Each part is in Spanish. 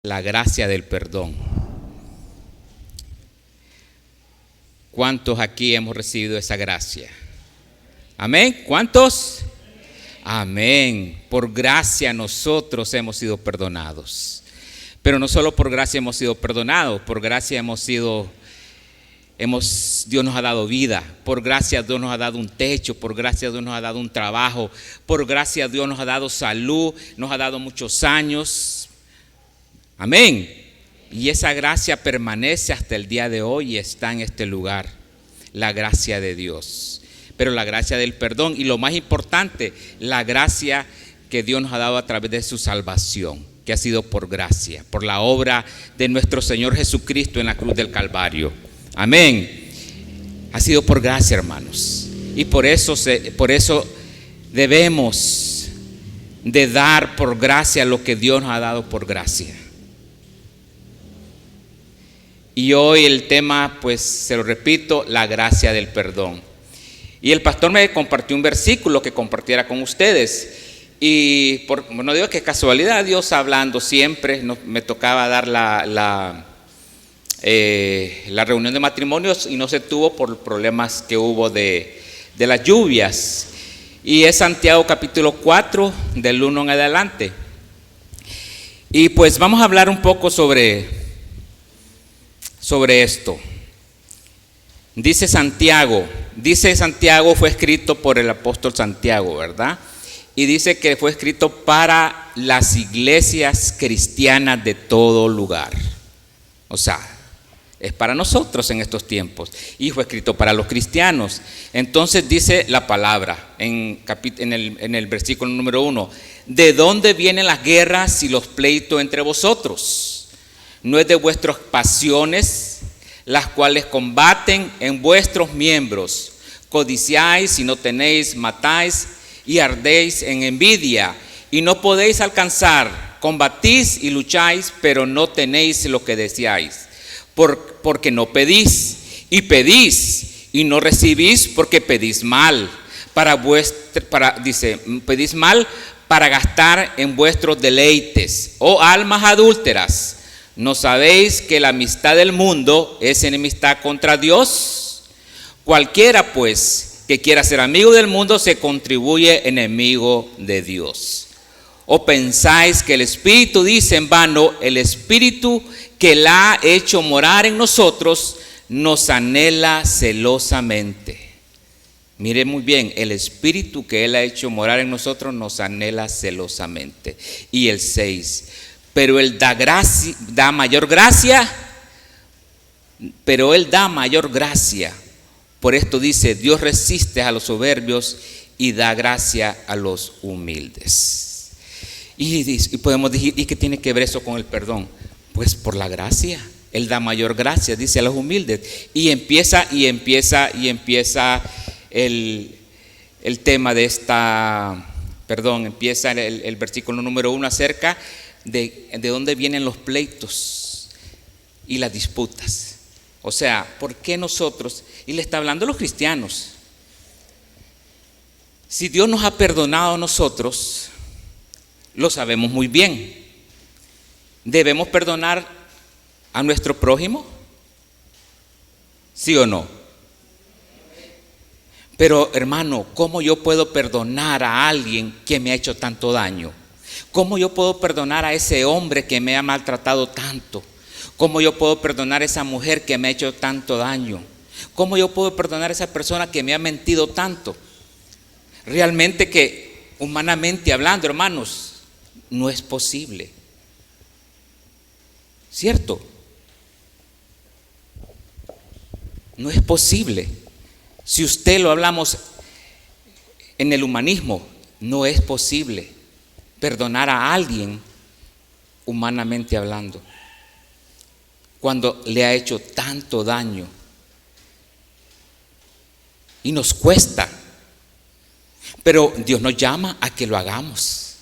la gracia del perdón. ¿Cuántos aquí hemos recibido esa gracia? Amén. ¿Cuántos? Amén. Por gracia nosotros hemos sido perdonados. Pero no solo por gracia hemos sido perdonados, por gracia Dios nos ha dado vida, por gracia Dios nos ha dado un techo, por gracia Dios nos ha dado un trabajo, por gracia Dios nos ha dado salud, nos ha dado muchos años. Amén. Y esa gracia permanece hasta el día de hoy y está en este lugar, la gracia de Dios. Pero la gracia del perdón y lo más importante, la gracia que Dios nos ha dado a través de su salvación, que ha sido por gracia, por la obra de nuestro Señor Jesucristo en la cruz del Calvario. Amén. Ha sido por gracia, hermanos. Y por eso debemos de dar por gracia lo que Dios nos ha dado por gracia. Y hoy el tema, pues se lo repito, la gracia del perdón. Y el pastor me compartió un versículo que compartiera con ustedes. Y no digo que casualidad, Dios hablando siempre, me tocaba dar la reunión de matrimonios y no se tuvo por problemas que hubo de las lluvias. Y es Santiago capítulo 4, del 1 en adelante. Y pues vamos a hablar un poco sobre esto. Dice Santiago, fue escrito por el apóstol Santiago, ¿verdad? Y dice que fue escrito para las iglesias cristianas de todo lugar. O sea, es para nosotros en estos tiempos. Y fue escrito para los cristianos. Entonces dice la palabra en el versículo número 1. ¿De dónde vienen las guerras y los pleitos entre vosotros? ¿No es de vuestras pasiones, las cuales combaten en vuestros miembros? Codiciáis y no tenéis, matáis y ardéis en envidia y no podéis alcanzar, combatís y lucháis, pero no tenéis lo que deseáis, porque no pedís, y pedís y no recibís porque pedís mal, pedís mal para gastar en vuestros deleites. Oh almas adúlteras, ¿no sabéis que la amistad del mundo es enemistad contra Dios? Cualquiera pues que quiera ser amigo del mundo se contribuye enemigo de Dios. ¿O pensáis que el Espíritu dice en vano, el Espíritu que la ha hecho morar en nosotros nos anhela celosamente? Mire muy bien, el Espíritu que Él ha hecho morar en nosotros nos anhela celosamente. Y el 6, pero Él da mayor gracia. Por esto dice, Dios resiste a los soberbios y da gracia a los humildes. Y podemos decir, ¿y qué tiene que ver eso con el perdón? Pues por la gracia. Él da mayor gracia, dice, a los humildes. Y empieza el tema de empieza el versículo número 1 acerca de dónde vienen los pleitos y las disputas. O sea, ¿por qué nosotros? Y le está hablando a los cristianos. Si Dios nos ha perdonado a nosotros, lo sabemos muy bien. ¿Debemos perdonar a nuestro prójimo? ¿Sí o no? Pero hermano, ¿cómo yo puedo perdonar a alguien que me ha hecho tanto daño? ¿Cómo yo puedo perdonar a ese hombre que me ha maltratado tanto? ¿Cómo yo puedo perdonar a esa mujer que me ha hecho tanto daño? ¿Cómo yo puedo perdonar a esa persona que me ha mentido tanto? Realmente que, humanamente hablando, hermanos, no es posible. ¿Cierto? No es posible. Si usted lo hablamos en el humanismo, no es posible perdonar a alguien humanamente hablando cuando le ha hecho tanto daño. Y nos cuesta. Pero Dios nos llama a que lo hagamos.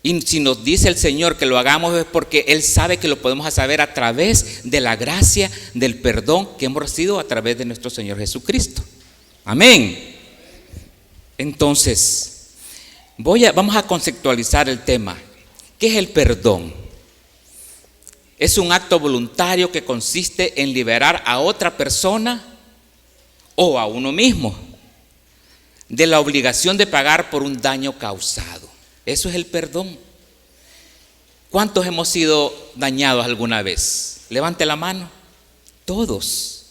Y si nos dice el Señor que lo hagamos es porque Él sabe que lo podemos saber a través de la gracia, del perdón que hemos recibido a través de nuestro Señor Jesucristo. Amén. Entonces, vamos a conceptualizar el tema. ¿Qué es el perdón? Es un acto voluntario que consiste en liberar a otra persona o a uno mismo de la obligación de pagar por un daño causado. Eso es el perdón. ¿Cuántos hemos sido dañados alguna vez? Levante la mano. Todos,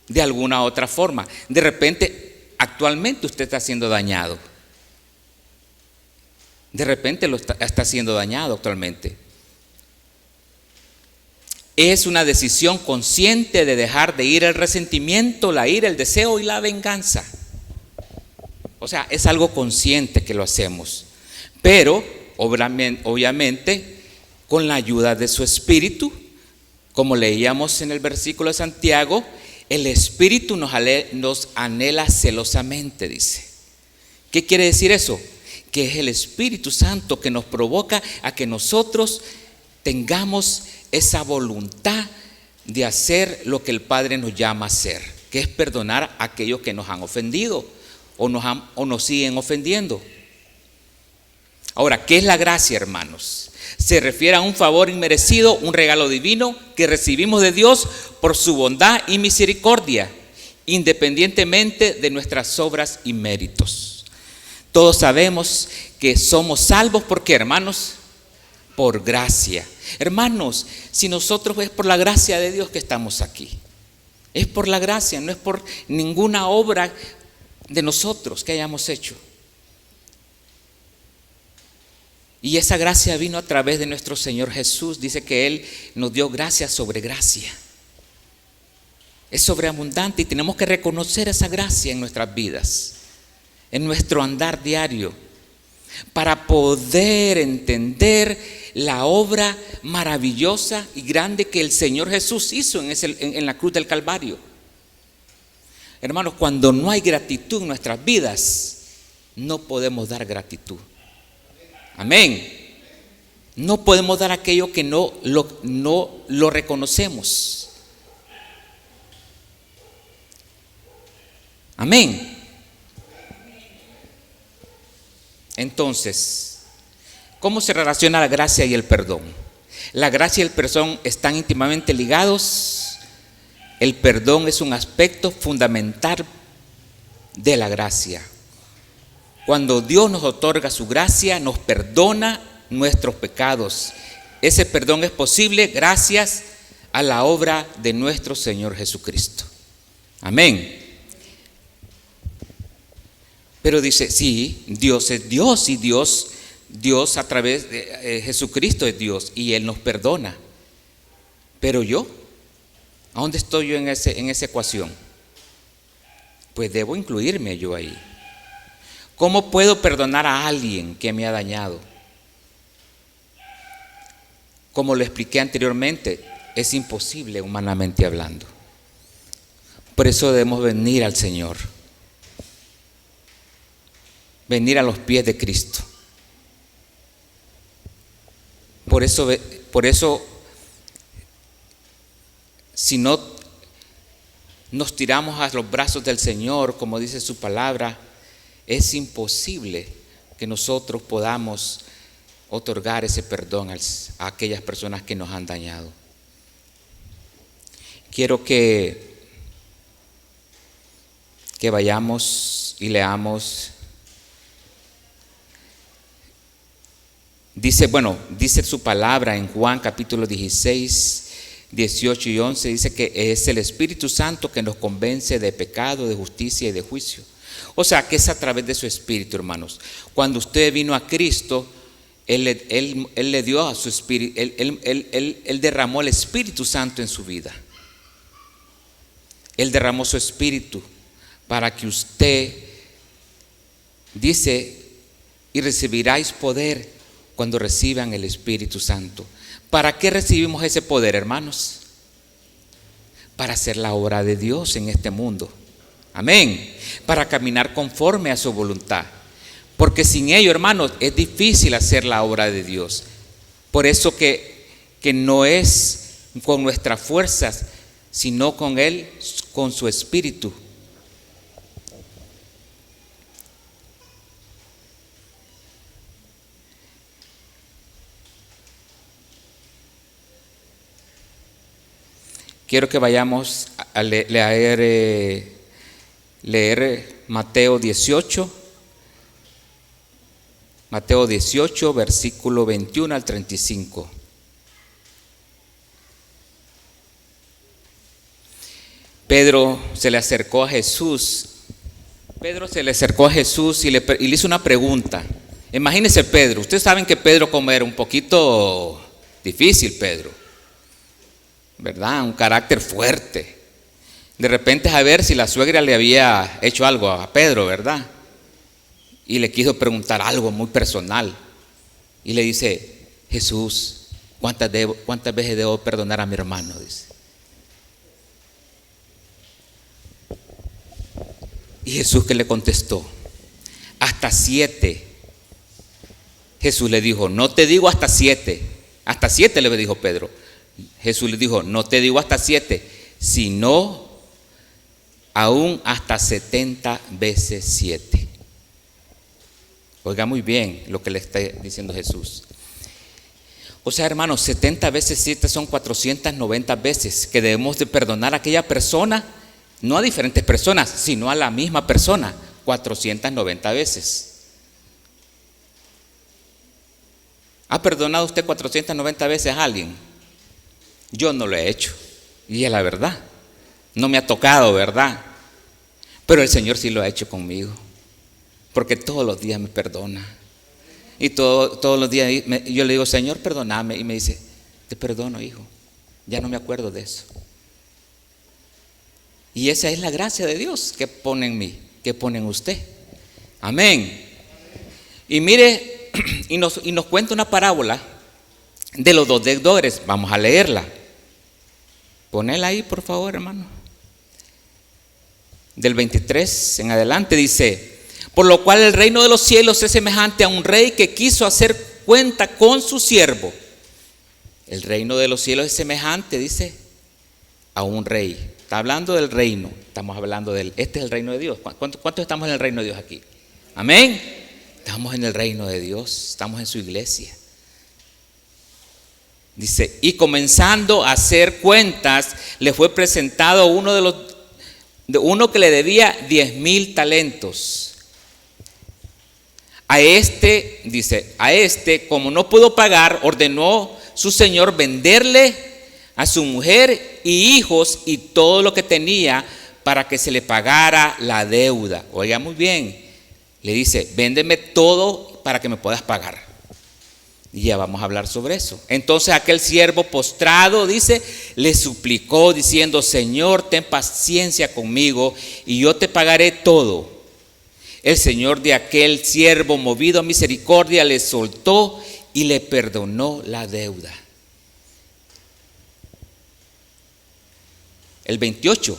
de alguna u otra forma. De repente, actualmente usted está siendo dañado. De repente está siendo dañado actualmente. Es una decisión consciente de dejar de ir el resentimiento, la ira, el deseo y la venganza. O sea, es algo consciente que lo hacemos. Pero, obviamente, con la ayuda de su Espíritu, como leíamos en el versículo de Santiago, el Espíritu nos anhela celosamente, dice. ¿Qué quiere decir eso? Que es el Espíritu Santo que nos provoca a que nosotros tengamos esa voluntad de hacer lo que el Padre nos llama a hacer, que es perdonar a aquellos que nos han ofendido o nos siguen ofendiendo. Ahora, ¿qué es la gracia, hermanos? Se refiere a un favor inmerecido, un regalo divino que recibimos de Dios por su bondad y misericordia, independientemente de nuestras obras y méritos. Todos sabemos que somos salvos, ¿por qué, hermanos? Por gracia. Hermanos, si nosotros es por la gracia de Dios que estamos aquí. Es por la gracia, no es por ninguna obra de nosotros que hayamos hecho. Y esa gracia vino a través de nuestro Señor Jesús. Dice que Él nos dio gracia sobre gracia. Es sobreabundante y tenemos que reconocer esa gracia en nuestras vidas, en nuestro andar diario, para poder entender la obra maravillosa y grande que el Señor Jesús hizo en la cruz del Calvario. Hermanos, cuando no hay gratitud en nuestras vidas, no podemos dar gratitud. Amén. No podemos dar aquello que no lo reconocemos. Amén. Entonces, ¿cómo se relaciona la gracia y el perdón? La gracia y el perdón están íntimamente ligados. El perdón es un aspecto fundamental de la gracia. Cuando Dios nos otorga su gracia, nos perdona nuestros pecados. Ese perdón es posible gracias a la obra de nuestro Señor Jesucristo. Amén. Pero dice, sí, Dios es Dios y Dios a través de Jesucristo es Dios y Él nos perdona. Pero yo, ¿a dónde estoy yo en esa ecuación? Pues debo incluirme yo ahí. ¿Cómo puedo perdonar a alguien que me ha dañado? Como lo expliqué anteriormente, es imposible humanamente hablando. Por eso debemos venir al Señor. Venir a los pies de Cristo. Por eso, si no nos tiramos a los brazos del Señor, como dice su palabra, es imposible que nosotros podamos otorgar ese perdón a aquellas personas que nos han dañado. Quiero que vayamos y leamos. Dice su palabra en Juan capítulo 16, 18 y 11, dice que es el Espíritu Santo que nos convence de pecado, de justicia y de juicio. O sea, que es a través de su Espíritu, hermanos. Cuando usted vino a Cristo, Él le dio a su Espíritu, Él derramó el Espíritu Santo en su vida. Él derramó su Espíritu para que usted, dice, y recibiráis poder cuando reciban el Espíritu Santo. ¿Para qué recibimos ese poder, hermanos? Para hacer la obra de Dios en este mundo. Amén. Para caminar conforme a su voluntad. Porque sin ello, hermanos, es difícil hacer la obra de Dios. Por eso que no es con nuestras fuerzas, sino con Él, con su Espíritu. quiero que vayamos a leer Mateo 18. Mateo 18, versículo 21 al 35. Pedro se le acercó a Jesús. Y le hizo una pregunta. Imagínense Pedro. Ustedes saben que Pedro como era un poquito difícil, Pedro, ¿verdad? Un carácter fuerte. De repente a ver si la suegra le había hecho algo a Pedro, ¿verdad? Y le quiso preguntar algo muy personal. Y le dice: Jesús, ¿cuántas veces debo perdonar a mi hermano? Dice. Y Jesús, ¿qué le contestó? Hasta 7. Jesús le dijo: no te digo hasta 7. Hasta 7 le dijo Pedro. Jesús le dijo: no te digo hasta 7, sino aún hasta 70 veces 7. Oiga muy bien lo que le está diciendo Jesús. O sea, hermanos, 70 veces 7 son 490 veces que debemos de perdonar a aquella persona, no a diferentes personas, sino a la misma persona, 490 veces. ¿Ha perdonado usted 490 veces a alguien? Yo no lo he hecho, y es la verdad. No me ha tocado, ¿verdad? Pero el Señor sí lo ha hecho conmigo, porque todos los días me perdona. Y todos los días yo le digo: Señor, perdóname. Y me dice: te perdono, hijo. Ya no me acuerdo de eso. Y esa es la gracia de Dios que pone en mí, que pone en usted. Amén. Y mire, y nos cuenta una parábola de los 2 deudores. Vamos a leerla. Ponela ahí, por favor, hermano. Del 23 en adelante dice: por lo cual el reino de los cielos es semejante a un rey que quiso hacer cuenta con su siervo. El reino de los cielos es semejante, dice, a un rey. Está hablando del reino. Estamos hablando este es el reino de Dios. ¿Cuántos estamos en el reino de Dios aquí? Amén. Estamos en el reino de Dios. Estamos en su iglesia. Dice: y comenzando a hacer cuentas, le fue presentado uno que le debía 10,000 talentos. A este, como no pudo pagar, ordenó su señor venderle a su mujer y hijos y todo lo que tenía para que se le pagara la deuda. Oiga muy bien, le dice: véndeme todo para que me puedas pagar. Y ya vamos a hablar sobre eso. Entonces aquel siervo postrado, dice, le suplicó diciendo: Señor, ten paciencia conmigo y yo te pagaré todo. El señor de aquel siervo, movido a misericordia, le soltó y le perdonó la deuda. El 28.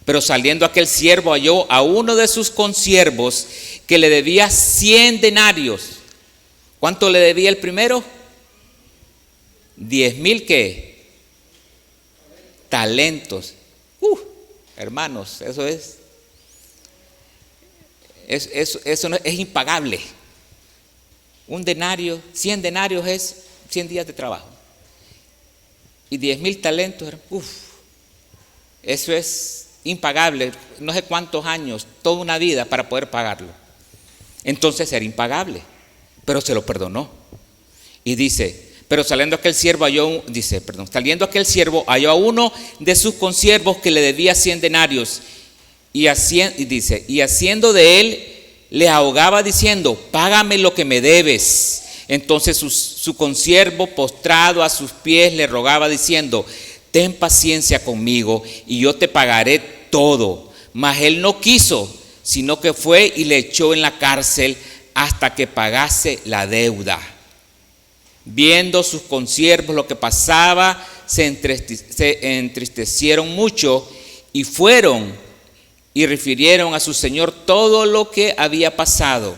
Pero saliendo aquel siervo halló a uno de sus consiervos que le debía 100 denarios. ¿Cuánto le debía el primero? 10,000 ¿qué? Talentos. Hermanos, eso no es impagable. Un denario, 100 denarios es 100 días de trabajo. Y 10,000 talentos, eso es impagable. No sé cuántos años, toda una vida para poder pagarlo. Entonces era impagable, pero se lo perdonó. Y dice: pero saliendo aquel siervo halló a uno de sus consiervos que le debía 100 denarios. Y haciendo de él, le ahogaba diciendo: págame lo que me debes. Entonces su consiervo, postrado a sus pies, le rogaba diciendo: ten paciencia conmigo y yo te pagaré todo. Mas él no quiso, sino que fue y le echó en la cárcel hasta que pagase la deuda. Viendo sus consiervos lo que pasaba, se entristecieron mucho y fueron y refirieron a su señor todo lo que había pasado.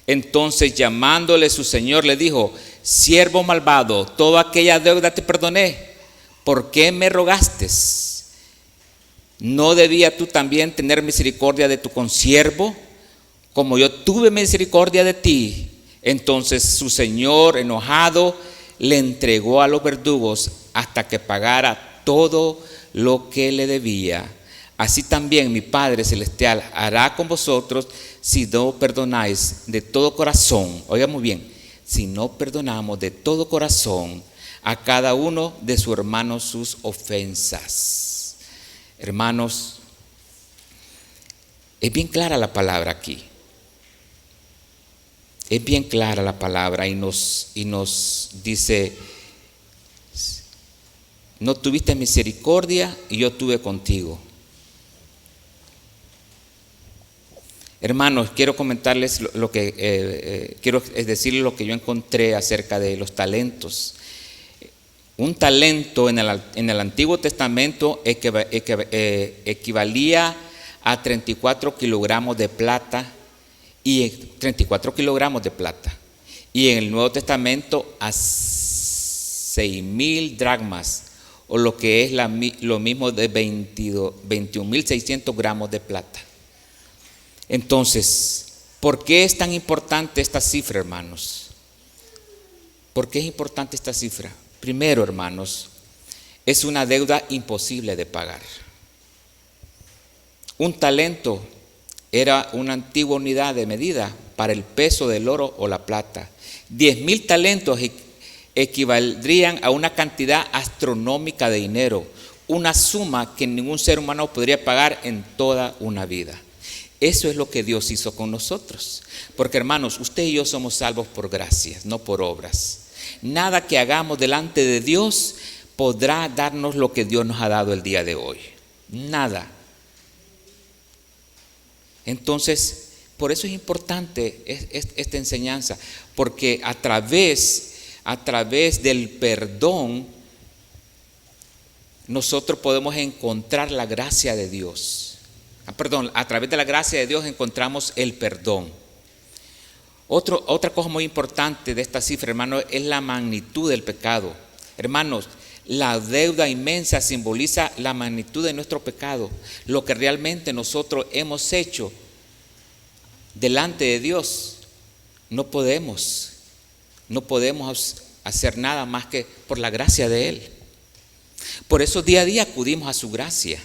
Entonces, llamándole su señor, le dijo: siervo malvado, toda aquella deuda te perdoné. ¿Por qué me rogaste? ¿No debía tú también tener misericordia de tu consiervo, como yo tuve misericordia de ti? Entonces su señor, enojado, le entregó a los verdugos hasta que pagara todo lo que le debía, así también mi Padre Celestial hará con vosotros si no perdonáis de todo corazón. Oigan muy bien, si no perdonamos de todo corazón a cada uno de sus hermanos sus ofensas. Hermanos, es bien clara la palabra aquí. Es bien clara la palabra y nos dice: no tuviste misericordia y yo tuve contigo. Hermanos, quiero comentarles lo que quiero decirles lo que yo encontré acerca de los talentos. Un talento en el Antiguo Testamento equivalía a 34 kilogramos de plata y 34 kilogramos de plata. Y en el Nuevo Testamento a 6,000 dracmas, o lo que es lo mismo de 21,600 gramos de plata. Entonces, ¿por qué es tan importante esta cifra, hermanos? ¿Por qué es importante esta cifra? Primero, hermanos, es una deuda imposible de pagar. Un talento era una antigua unidad de medida para el peso del oro o la plata. 10,000 talentos equivaldrían a una cantidad astronómica de dinero, una suma que ningún ser humano podría pagar en toda una vida. Eso es lo que Dios hizo con nosotros. Porque, hermanos, usted y yo somos salvos por gracia, no por obras. Nada que hagamos delante de Dios podrá darnos lo que Dios nos ha dado el día de hoy. Nada. Entonces, por eso es importante esta enseñanza, porque a través del perdón nosotros podemos encontrar la gracia de Dios. A través de la gracia de Dios encontramos el perdón. Otra cosa muy importante de esta cifra, hermanos, es la magnitud del pecado. Hermanos, la deuda inmensa simboliza la magnitud de nuestro pecado, lo que realmente nosotros hemos hecho delante de Dios. No podemos hacer nada más que por la gracia de Él. Por eso día a día acudimos a su gracia.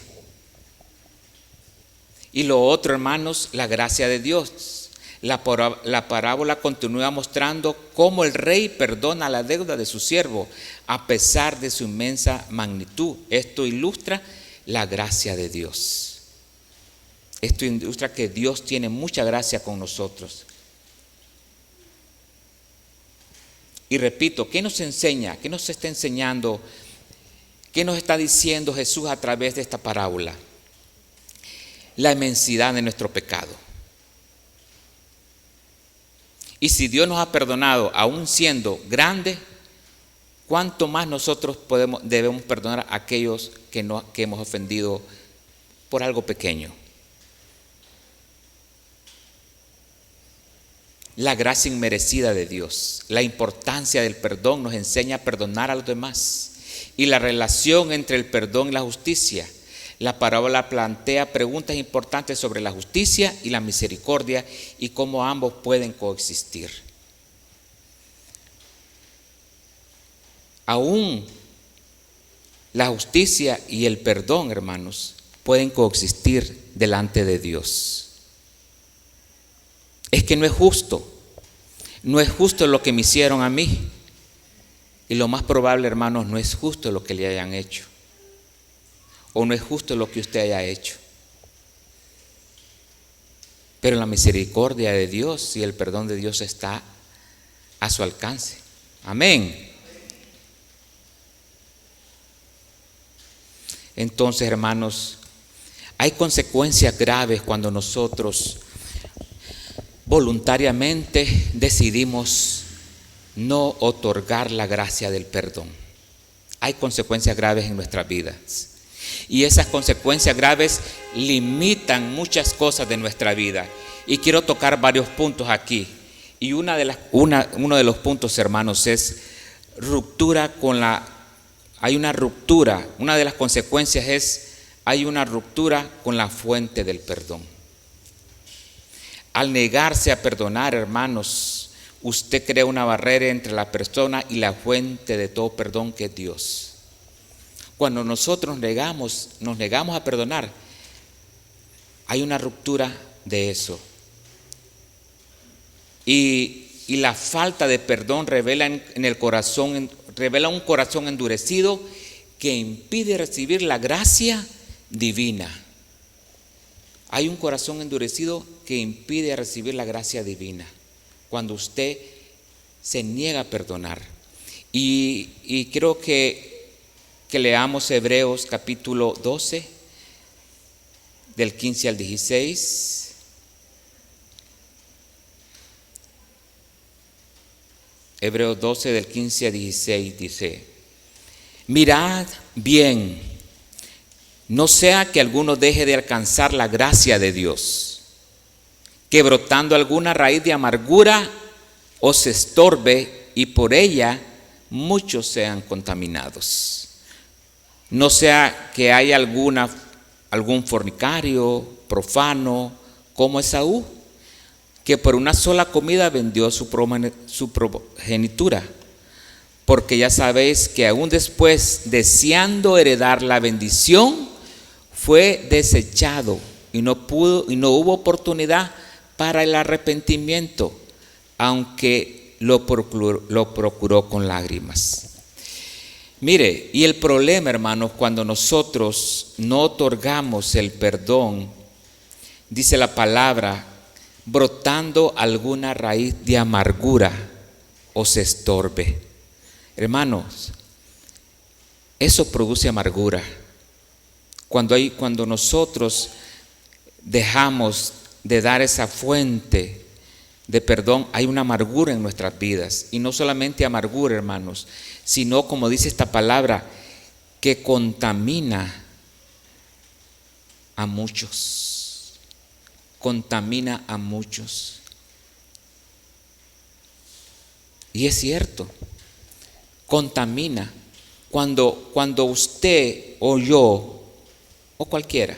Y lo otro, hermanos, la gracia de Dios. La parábola continúa mostrando cómo el rey perdona la deuda de su siervo a pesar de su inmensa magnitud. Esto ilustra la gracia de Dios. Esto ilustra que Dios tiene mucha gracia con nosotros. Y repito, ¿qué nos enseña? ¿Qué nos está enseñando? ¿Qué nos está diciendo Jesús a través de esta parábola? La inmensidad de nuestro pecado. Y si Dios nos ha perdonado, aún siendo grande, ¿cuánto más nosotros debemos perdonar a aquellos que hemos ofendido por algo pequeño? La gracia inmerecida de Dios, la importancia del perdón nos enseña a perdonar a los demás. Y la relación entre el perdón y la justicia. La parábola plantea preguntas importantes sobre la justicia y la misericordia y cómo ambos pueden coexistir. Aún la justicia y el perdón, hermanos, pueden coexistir delante de Dios. Es que no es justo lo que me hicieron a mí. Y lo más probable, hermanos, no es justo lo que le hayan hecho. O no es justo lo que usted haya hecho. Pero la misericordia de Dios y el perdón de Dios está a su alcance. Amén. Entonces, hermanos, hay consecuencias graves cuando nosotros voluntariamente decidimos no otorgar la gracia del perdón. Hay consecuencias graves en nuestras vidas. Y esas consecuencias graves limitan muchas cosas de nuestra vida. Y quiero tocar varios puntos aquí. Y uno de los puntos, hermanos, es hay una ruptura. Una de las consecuencias es, hay una ruptura con la fuente del perdón. Al negarse a perdonar, hermanos, usted crea una barrera entre la persona y la fuente de todo perdón, que es Dios. Cuando nosotros nos negamos a perdonar, hay una ruptura de eso. Y la falta de perdón revela en el corazón, revela un corazón endurecido que impide recibir la gracia divina. Hay un corazón endurecido que impide recibir la gracia divina cuando usted se niega a perdonar. Y quiero que leamos Hebreos capítulo 12, del 15 al 16. Hebreos 12, del 15 al 16 dice: mirad bien, no sea que alguno deje de alcanzar la gracia de Dios, que brotando alguna raíz de amargura os estorbe y por ella muchos sean contaminados. No sea que haya algún fornicario, profano, como Esaú, que por una sola comida vendió su progenitura. Porque ya sabéis que aún después, deseando heredar la bendición, fue desechado y no hubo oportunidad para el arrepentimiento, aunque lo procuró con lágrimas. Mire, y el problema, hermanos, cuando nosotros no otorgamos el perdón, dice la palabra, brotando alguna raíz de amargura os estorbe. Hermanos, eso produce amargura. Cuando nosotros dejamos de dar esa fuente de perdón, hay una amargura en nuestras vidas. Y no solamente amargura, hermanos, sino, como dice esta palabra, que contamina a muchos. Contamina a muchos. Y es cierto, contamina. Cuando usted o yo o cualquiera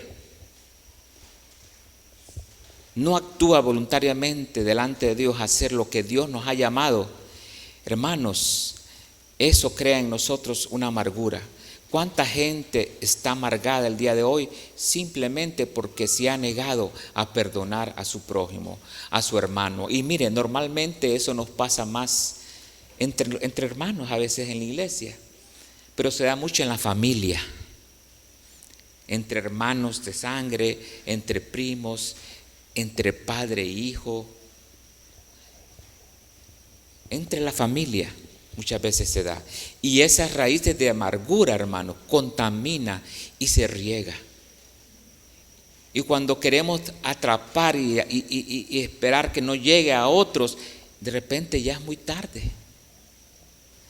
no actúa voluntariamente delante de Dios a hacer lo que Dios nos ha llamado, hermanos, eso crea en nosotros una amargura. ¿Cuánta gente está amargada el día de hoy simplemente porque se ha negado a perdonar a su prójimo, a su hermano? Y mire, normalmente eso nos pasa más entre hermanos a veces en la iglesia, pero se da mucho en la familia, entre hermanos de sangre, entre primos, entre padre e hijo, entre la familia. Muchas veces se da. Y esas raíces de amargura, hermano, contamina y se riega. Y cuando queremos atrapar y esperar que no llegue a otros, de repente ya es muy tarde.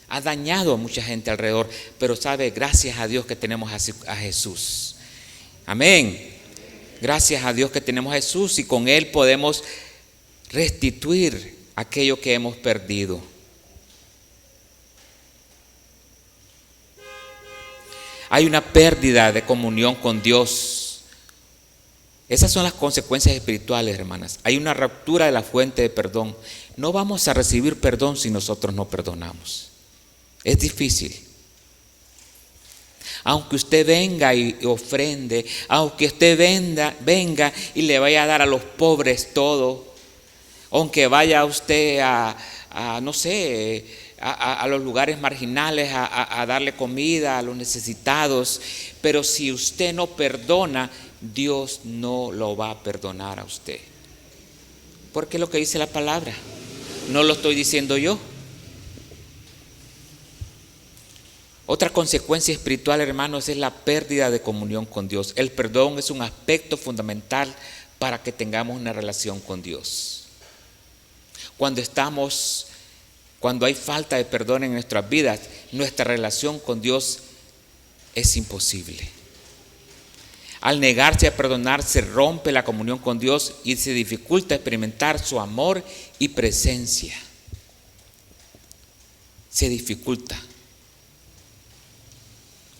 Ha dañado a mucha gente alrededor, pero sabe, gracias a Dios que tenemos a Jesús. Amén. Gracias a Dios que tenemos a Jesús y con Él podemos restituir aquello que hemos perdido. Hay una pérdida de comunión con Dios. Esas son las consecuencias espirituales, hermanas. Hay una ruptura de la fuente de perdón. No vamos a recibir perdón si nosotros no perdonamos. Es difícil. Aunque usted venga y ofrende, aunque usted venga y le vaya a dar a los pobres todo, aunque vaya usted a los lugares marginales a darle comida a los necesitados, pero si usted no perdona, Dios no lo va a perdonar a usted. Porque es lo que dice la palabra, no lo estoy diciendo yo. Otra consecuencia espiritual, hermanos, es la pérdida de comunión con Dios. El perdón es un aspecto fundamental para que tengamos una relación con Dios. Cuando hay falta de perdón en nuestras vidas, nuestra relación con Dios es imposible. Al negarse a perdonar, se rompe la comunión con Dios y se dificulta experimentar su amor y presencia. Se dificulta.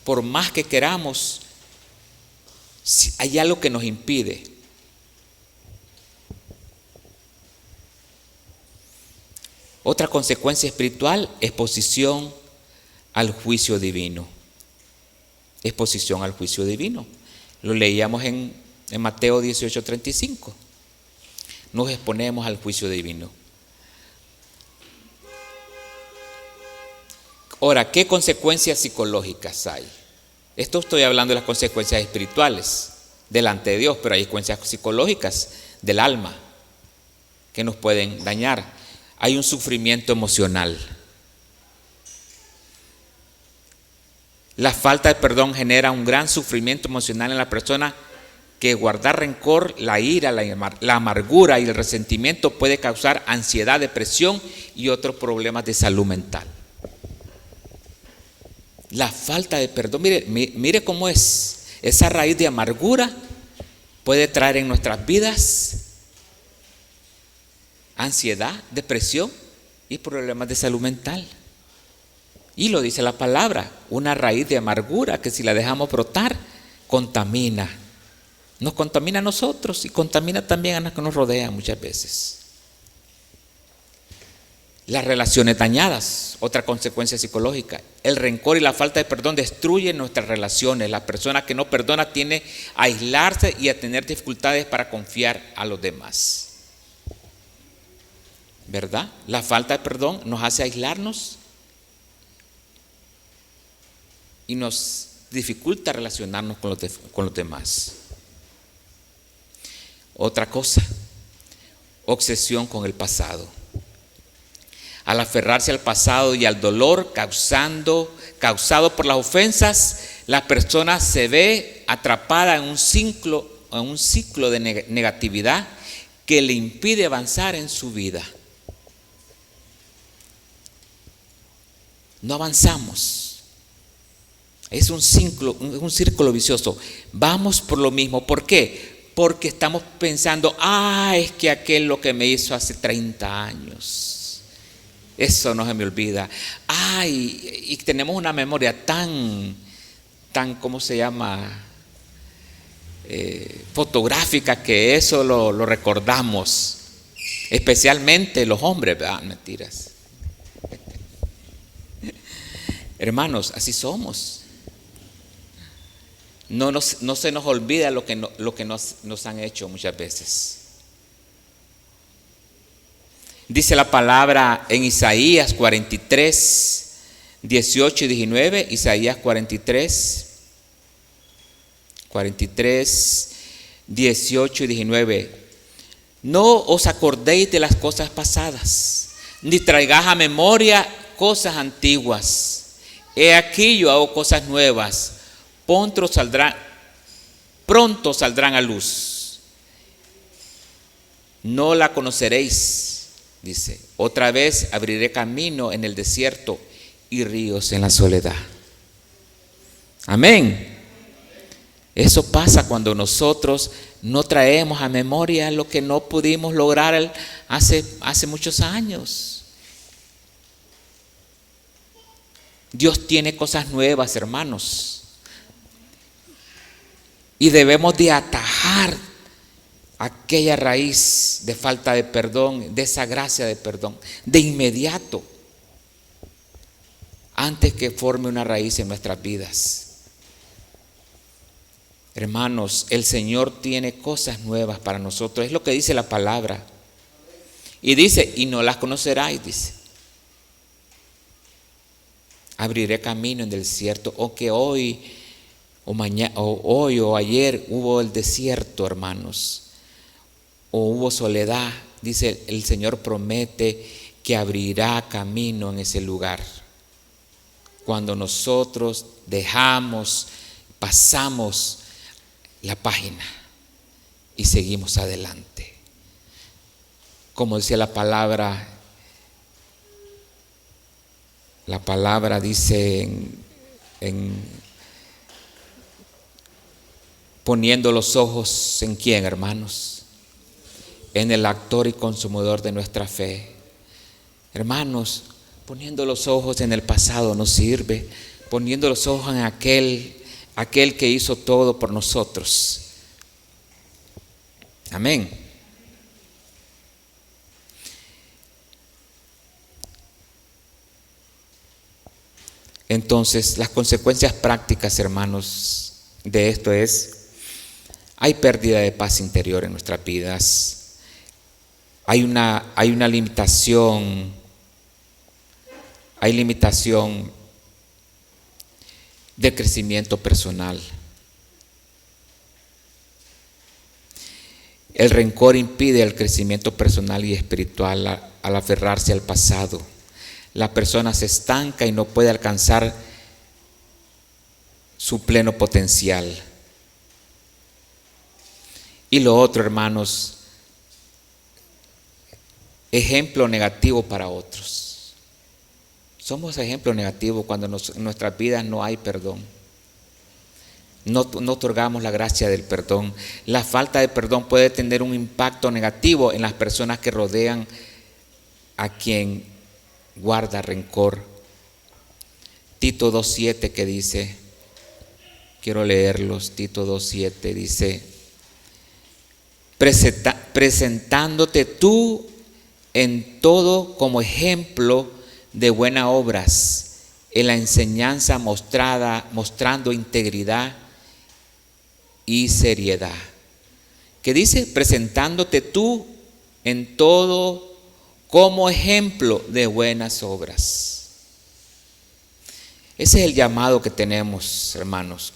Por más que queramos, hay algo que nos impide. Otra consecuencia espiritual, exposición al juicio divino. exposición al juicio divino. Lo leíamos en Mateo 18:35. Nos exponemos al juicio divino. Ahora, ¿qué consecuencias psicológicas hay? Esto estoy hablando de las consecuencias espirituales delante de Dios, pero hay consecuencias psicológicas del alma que nos pueden dañar. Hay un sufrimiento emocional. La falta de perdón genera un gran sufrimiento emocional en la persona, que guardar rencor, la ira, la amargura y el resentimiento puede causar ansiedad, depresión y otros problemas de salud mental. La falta de perdón, mire cómo es. Esa raíz de amargura puede traer en nuestras vidas ansiedad, depresión y problemas de salud mental. Y lo dice la palabra, una raíz de amargura que si la dejamos brotar, contamina. Nos contamina a nosotros y contamina también a los que nos rodean muchas veces. Las relaciones dañadas, otra consecuencia psicológica. El rencor y la falta de perdón destruyen nuestras relaciones. La persona que no perdona tiende a aislarse y a tener dificultades para confiar a los demás. ¿Verdad? La falta de perdón nos hace aislarnos y nos dificulta relacionarnos con los demás. Otra cosa, obsesión con el pasado. Al aferrarse al pasado y al dolor causado por las ofensas, la persona se ve atrapada en un ciclo de negatividad que le impide avanzar en su vida. No avanzamos. Es un círculo vicioso. Vamos por lo mismo. ¿Por qué? Porque estamos pensando, es que aquel lo que me hizo hace 30 años. Eso no se me olvida. Y tenemos una memoria tan, ¿cómo se llama? Fotográfica, que eso lo recordamos. Especialmente los hombres, ¿verdad? Mentiras. Hermanos, así somos. No se nos olvida lo que nos han hecho muchas veces. Dice la palabra en Isaías 43, 18 y 19, Isaías 43, 18 y 19. No os acordéis de las cosas pasadas, ni traigáis a memoria cosas antiguas. He aquí yo hago cosas nuevas, pronto saldrán a luz. No la conoceréis. Dice, otra vez abriré camino en el desierto y ríos en la soledad. Amén. Eso pasa cuando nosotros no traemos a memoria lo que no pudimos lograr hace muchos años. Dios tiene cosas nuevas, hermanos. Y debemos de atajar aquella raíz de falta de perdón, de esa gracia de perdón, de inmediato, antes que forme una raíz en nuestras vidas. Hermanos, el Señor tiene cosas nuevas para nosotros, es lo que dice la palabra. Y dice, y no las conoceráis, dice. Abriré camino en el desierto, o que hoy o ayer hubo el desierto, hermanos, o hubo soledad. Dice, el Señor promete que abrirá camino en ese lugar. Cuando nosotros pasamos la página y seguimos adelante. Como dice la palabra dice poniendo los ojos en quién, hermanos, en el autor y consumador de nuestra fe. Hermanos, poniendo los ojos en el pasado no sirve. Poniendo los ojos en aquel que hizo todo por nosotros. Amén. Entonces, las consecuencias prácticas, hermanos, de esto hay pérdida de paz interior en nuestras vidas. Hay una limitación, de crecimiento personal. El rencor impide el crecimiento personal y espiritual al aferrarse al pasado. La persona se estanca y no puede alcanzar su pleno potencial. Y lo otro, hermanos, ejemplo negativo para otros. Somos ejemplo negativo cuando en nuestras vidas no hay perdón. No otorgamos la gracia del perdón. La falta de perdón puede tener un impacto negativo en las personas que rodean a quien guarda rencor. Tito 2:7 que dice, quiero leerlos, Tito 2:7 dice, presentándote tú en todo como ejemplo de buenas obras, en la enseñanza mostrando integridad y seriedad. ¿Qué dice? Presentándote tú en todo como ejemplo de buenas obras. Ese es el llamado que tenemos, hermanos.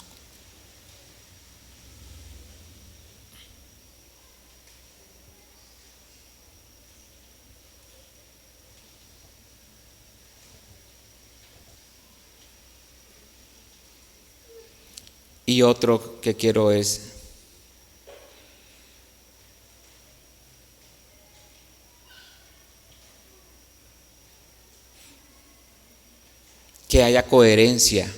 Y otro que quiero es que haya coherencia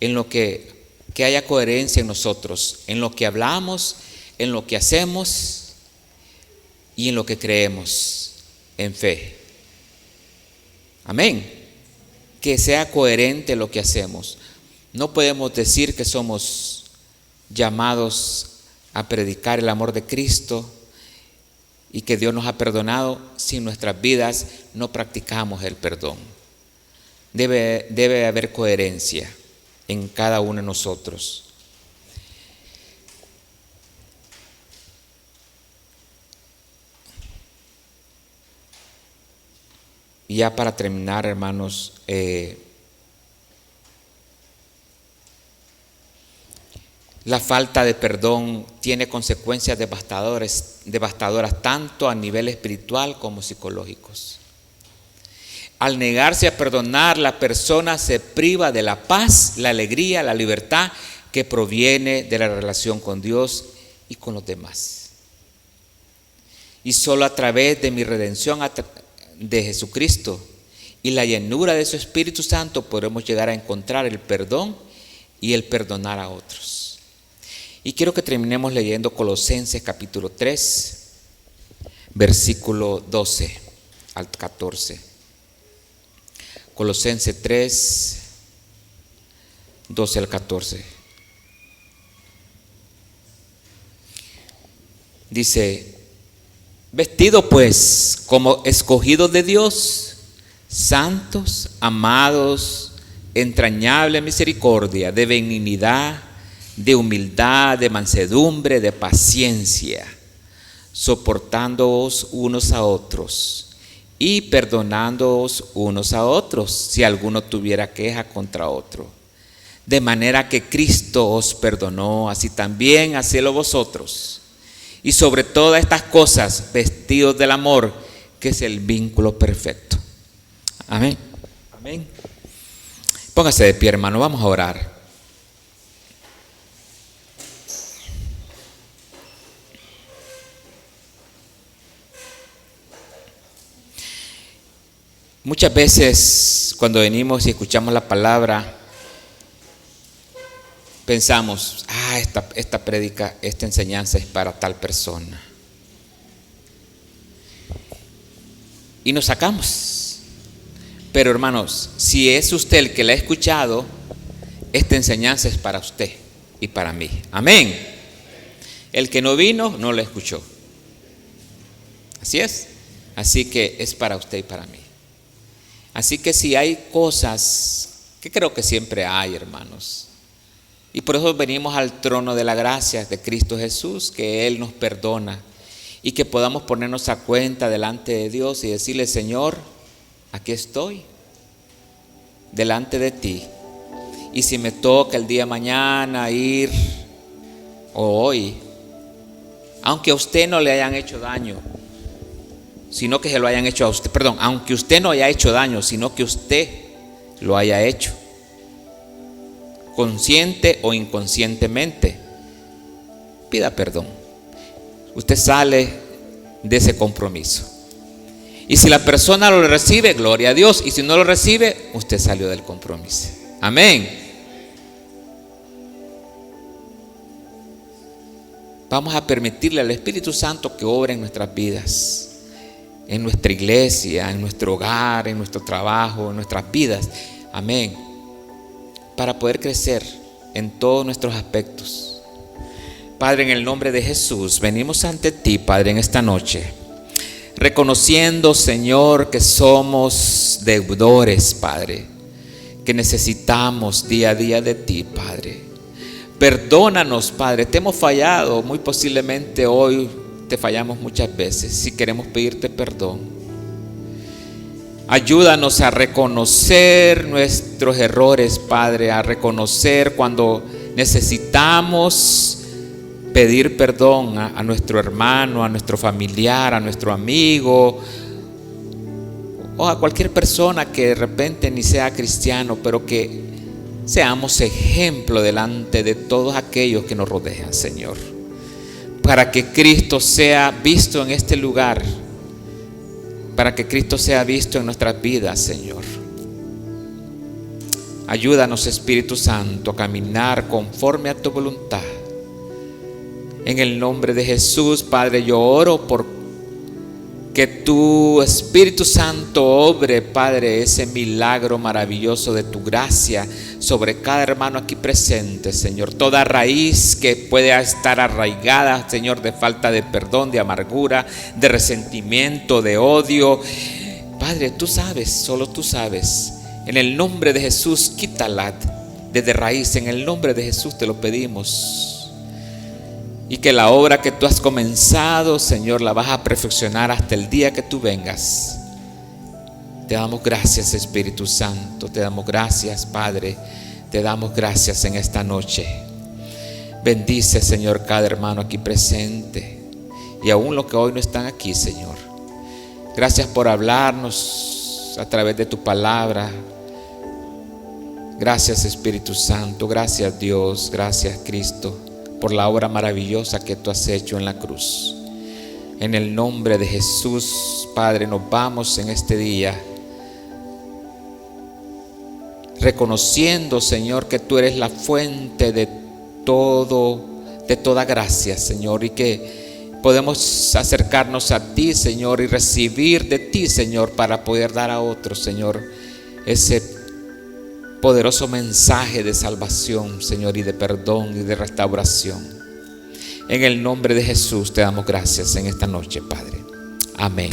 que haya coherencia en nosotros, en lo que hablamos, en lo que hacemos y en lo que creemos en fe. Amén. Que sea coherente lo que hacemos. No podemos decir que somos llamados a predicar el amor de Cristo y que Dios nos ha perdonado si en nuestras vidas no practicamos el perdón. Debe haber coherencia en cada uno de nosotros. Y ya para terminar, hermanos, la falta de perdón tiene consecuencias devastadoras tanto a nivel espiritual como psicológicos. Al negarse a perdonar, la persona se priva de la paz, la alegría, la libertad que proviene de la relación con Dios y con los demás. Y solo a través de mi redención de Jesucristo y la llenura de su Espíritu Santo podremos llegar a encontrar el perdón y el perdonar a otros. Y quiero que terminemos leyendo Colosenses capítulo 3, versículo 12 al 14. Colosenses 3, 12 al 14. Dice, vestido pues como escogidos de Dios, santos, amados, entrañable misericordia, de benignidad, de humildad, de mansedumbre, de paciencia, soportándoos unos a otros y perdonándoos unos a otros si alguno tuviera queja contra otro. De manera que Cristo os perdonó, así también hacedlo vosotros. Y sobre todas estas cosas, vestidos del amor, que es el vínculo perfecto. Amén. Amén. Póngase de pie, hermano, vamos a orar. Muchas veces cuando venimos y escuchamos la palabra, pensamos, esta prédica, esta enseñanza es para tal persona. Y nos sacamos. Pero hermanos, si es usted el que la ha escuchado, esta enseñanza es para usted y para mí. Amén. El que no vino, no la escuchó. Así es. Así que es para usted y para mí. Así que si hay cosas que creo que siempre hay, hermanos. Y por eso venimos al trono de la gracia de Cristo Jesús, que Él nos perdona y que podamos ponernos a cuenta delante de Dios y decirle: Señor, aquí estoy delante de ti. Y si me toca el día de mañana ir, o hoy, aunque a usted no le hayan hecho daño, sino que se lo hayan hecho a usted, perdón, aunque usted no haya hecho daño, sino que usted lo haya hecho, consciente o inconscientemente, pida perdón. Usted sale de ese compromiso. Y si la persona lo recibe, gloria a Dios. Y si no lo recibe, usted salió del compromiso. Amén. Vamos a permitirle al Espíritu Santo que obre en nuestras vidas, en nuestra iglesia, en nuestro hogar, en nuestro trabajo, en nuestras vidas. Amén. Para poder crecer en todos nuestros aspectos. Padre, en el nombre de Jesús, venimos ante ti, Padre, en esta noche, reconociendo, Señor, que somos deudores, Padre, que necesitamos día a día de ti, Padre. Perdónanos, Padre, te hemos fallado, muy posiblemente hoy te fallamos muchas veces. Si queremos pedirte perdón, ayúdanos a reconocer nuestros errores, Padre, a reconocer cuando necesitamos pedir perdón a nuestro hermano, a nuestro familiar, a nuestro amigo o a cualquier persona que de repente ni sea cristiano, pero que seamos ejemplo delante de todos aquellos que nos rodean, Señor, para que Cristo sea visto en este lugar, para que Cristo sea visto en nuestras vidas, Señor. Ayúdanos, Espíritu Santo, a caminar conforme a tu voluntad. En el nombre de Jesús, Padre, yo oro por que tu Espíritu Santo obre, Padre, ese milagro maravilloso de tu gracia sobre cada hermano aquí presente, Señor. Toda raíz que pueda estar arraigada, Señor, de falta de perdón, de amargura, de resentimiento, de odio. Padre, tú sabes, solo tú sabes. En el nombre de Jesús, quítala desde raíz. En el nombre de Jesús te lo pedimos. Y que la obra que tú has comenzado, Señor, la vas a perfeccionar hasta el día que tú vengas. Te damos gracias, Espíritu Santo. Te damos gracias, Padre. Te damos gracias en esta noche. Bendice, Señor, cada hermano aquí presente. Y aún los que hoy no están aquí, Señor. Gracias por hablarnos a través de tu palabra. Gracias, Espíritu Santo. Gracias, Dios. Gracias, Cristo, por la obra maravillosa que tú has hecho en la cruz. En el nombre de Jesús, Padre, nos vamos en este día reconociendo, Señor, que tú eres la fuente de toda gracia, Señor, y que podemos acercarnos a ti, Señor, y recibir de ti, Señor, para poder dar a otros, Señor, ese poderoso mensaje de salvación, Señor, y de perdón y de restauración. En el nombre de Jesús te damos gracias en esta noche, Padre. Amén.